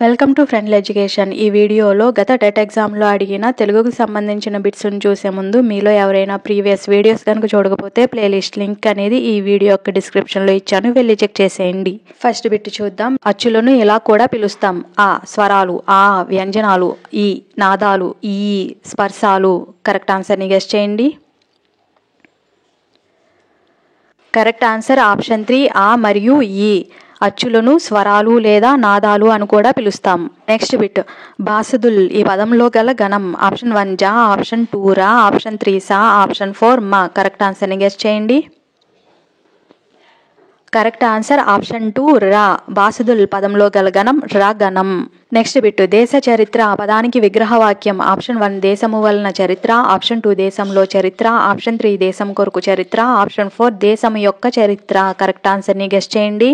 Welcome to friendly education. ఈ వీడియోలో గత టెట్ ఎగ్జామ్లో అడిగిన తెలుగుకు సంబంధించిన బిట్స్ను చూసే ముందు మీలో ఎవరైనా ప్రీవియస్ వీడియోస్ కనుక చూడకపోతే ప్లేలిస్ట్ లింక్ అనేది ఈ వీడియో యొక్క డిస్క్రిప్షన్లో ఇచ్చాను, వెళ్ళి చెక్ చేసేయండి. ఫస్ట్ బిట్ చూద్దాం. అచ్చులను ఇలా కూడా పిలుస్తాం: ఆ స్వరాలు, ఆ వ్యంజనాలు, ఈ నాదాలు, ఈ స్పర్శాలు. కరెక్ట్ ఆన్సర్ని గెస్ చేయండి. కరెక్ట్ ఆన్సర్ ఆప్షన్ 3 ఆ మరియు ఈ. అచ్చులను స్వరాలు లేదా నాదాలు అని కూడా పిలుస్తాం. నెక్స్ట్ బిట్ బాసదుల్ ఈ పదంలో గల గణం. ఆప్షన్ 1 జా, ఆప్షన్ 2 రా, ఆప్షన్ 3 సా, ఆప్షన్ 4 మా. కరెక్ట్ ఆన్సర్ని గెస్ చేయండి. కరెక్ట్ ఆన్సర్ ఆప్షన్ 2 రా. బాసదుల్ పదంలో గల గణం రా గణం. నెక్స్ట్ బిట్ దేశ చరిత్ర పదానికి విగ్రహవాక్యం. ఆప్షన్ 1 దేశము వలన చరిత్ర, ఆప్షన్ 2 దేశంలో చరిత్ర, ఆప్షన్ 3 దేశం కొరకు చరిత్ర, ఆప్షన్ 4 దేశం యొక్క చరిత్ర. కరెక్ట్ ఆన్సర్ని గెస్ చేయండి.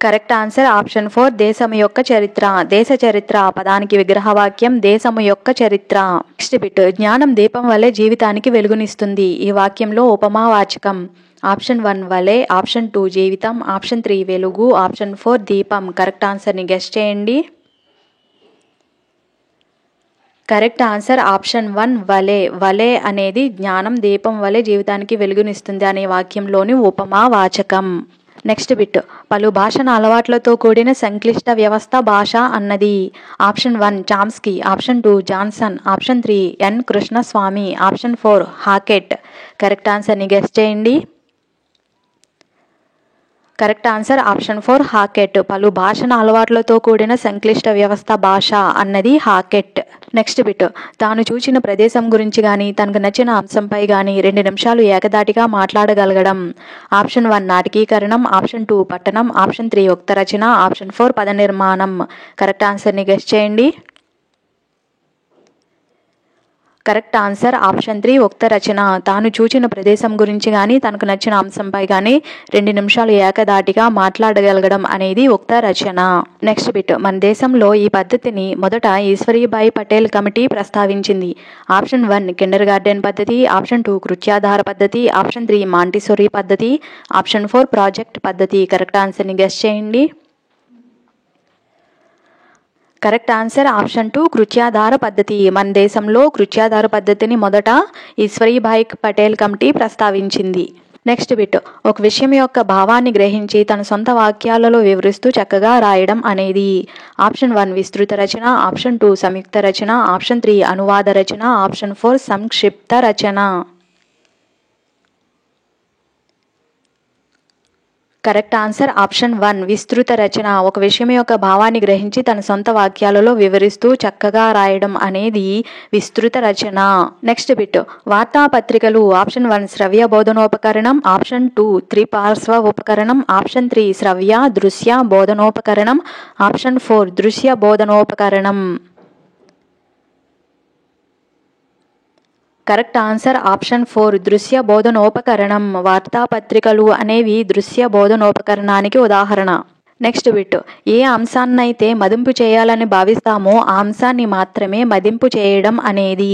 కరెక్ట్ ఆన్సర్ ఆప్షన్ 4 దేశం యొక్క చరిత్ర. దేశ చరిత్ర పదానికి విగ్రహవాక్యం దేశము యొక్క చరిత్ర. నెక్స్ట్ బిట్ జ్ఞానం దీపం వలె జీవితానికి వెలుగునిస్తుంది. ఈ వాక్యంలో ఉపమావాచకం. ఆప్షన్ 1 వలె, ఆప్షన్ 2 జీవితం, ఆప్షన్ 3 వెలుగు, ఆప్షన్ 4 దీపం. కరెక్ట్ ఆన్సర్ని గెస్ చేయండి. కరెక్ట్ ఆన్సర్ ఆప్షన్ 1 వలె. వలె అనేది జ్ఞానం దీపం వలె జీవితానికి వెలుగునిస్తుంది అనే వాక్యంలోని ఉపమావాచకం. నెక్స్ట్ బిట్ పలు భాషణ అలవాట్లతో కూడిన సంక్లిష్ట వ్యవస్థ భాష అన్నది. Option 1 Chomsky, option 2 Johnson, option 3 ఎన్ కృష్ణస్వామి, ఆప్షన్ 4 హాకెట్. కరెక్ట్ ఆన్సర్ని గెస్ చేయండి. Correct answer option 4 హాకెట్. పలు భాషణ అలవాట్లతో కూడిన సంక్లిష్ట వ్యవస్థ భాష అన్నది హాకెట్. నెక్స్ట్ బిట్ తాను చూచిన ప్రదేశం గురించి కానీ తనకు నచ్చిన అంశంపై కానీ 2 నిమిషాలు ఏకదాటిగా మాట్లాడగలగడం. ఆప్షన్ 1 నాటకీకరణం, ఆప్షన్ 2 పట్టణం, ఆప్షన్ 3 ఉక్త రచన, ఆప్షన్ 4 పద నిర్మాణం. కరెక్ట్ ఆన్సర్ని గెస్ చేయండి. కరెక్ట్ ఆన్సర్ ఆప్షన్ 3 ఉక్త రచన. తాను చూచిన ప్రదేశం గురించి కానీ తనకు నచ్చిన అంశంపై కానీ 2 నిమిషాలు ఏకదాటిగా మాట్లాడగలగడం అనేది ఉక్త రచన. నెక్స్ట్ బిట్ మన దేశంలో ఈ పద్ధతిని మొదట ఈశ్వరీబాయి పటేల్ కమిటీ ప్రస్తావించింది. ఆప్షన్ 1 కిండర్ గార్డెన్ పద్ధతి, ఆప్షన్ 2 కృత్యాధార పద్ధతి, ఆప్షన్ 3 మాంటిసోరీ పద్ధతి, ఆప్షన్ 4 ప్రాజెక్ట్ పద్ధతి. కరెక్ట్ ఆన్సర్ని గెస్ చేయండి. కరెక్ట్ ఆన్సర్ ఆప్షన్ 2 కృత్యాధార పద్ధతి. మన దేశంలో కృత్యాధార పద్ధతిని మొదట ఈశ్వరీబాయి పటేల్ కమిటీ ప్రస్తావించింది. నెక్స్ట్ బిట్ ఒక విషయం యొక్క భావాన్ని గ్రహించి తన సొంత వాక్యాలలో వివరిస్తూ చక్కగా రాయడం అనేది. ఆప్షన్ 1 విస్తృత రచన, ఆప్షన్ 2 సంయుక్త రచన, ఆప్షన్ 3 అనువాద రచన, ఆప్షన్ 4 సంక్షిప్త రచన. కరెక్ట్ ఆన్సర్ ఆప్షన్ 1 విస్తృత రచన. ఒక విషయం యొక్క భావాన్ని గ్రహించి తన సొంత వాక్యాలలో వివరిస్తూ చక్కగా రాయడం అనేది విస్తృత రచన. నెక్స్ట్ బిట్ వార్తాపత్రికలు. ఆప్షన్ 1 శ్రవ్య బోధనోపకరణం, ఆప్షన్ 2 త్రిపార్శ్వ ఉపకరణం, ఆప్షన్ 3 శ్రవ్య దృశ్య బోధనోపకరణం, ఆప్షన్ 4 దృశ్య బోధనోపకరణం. కరెక్ట్ ఆన్సర్ ఆప్షన్ 4 దృశ్య బోధనోపకరణం. వార్తాపత్రికలు అనేవి దృశ్య బోధనోపకరణానికి ఉదాహరణ. నెక్స్ట్ బిట్ ఏ అంశాన్నైతే మదింపు చేయాలని భావిస్తామో ఆ అంశాన్ని మాత్రమే మదింపు చేయడం అనేది.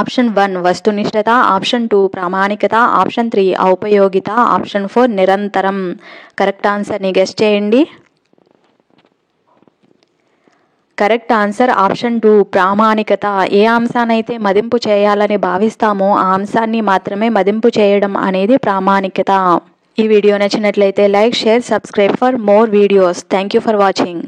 ఆప్షన్ 1 వస్తునిష్టత, ఆప్షన్ 2 ప్రామాణికత, ఆప్షన్ 3 ఔపయోగిత, ఆప్షన్ 4 నిరంతరం. కరెక్ట్ ఆన్సర్ని గెస్ చేయండి. కరెక్ట్ ఆన్సర్ ఆప్షన్ 2 ప్రామాణికత. ఏ అంశానైతే మదింపు చేయాలని భావిస్తామో ఆ అంశాన్ని మాత్రమే మదింపు చేయడం అనేది ప్రామాణికత. ఈ వీడియో నచ్చినట్లయితే like, share, subscribe for more videos. Thank you for watching.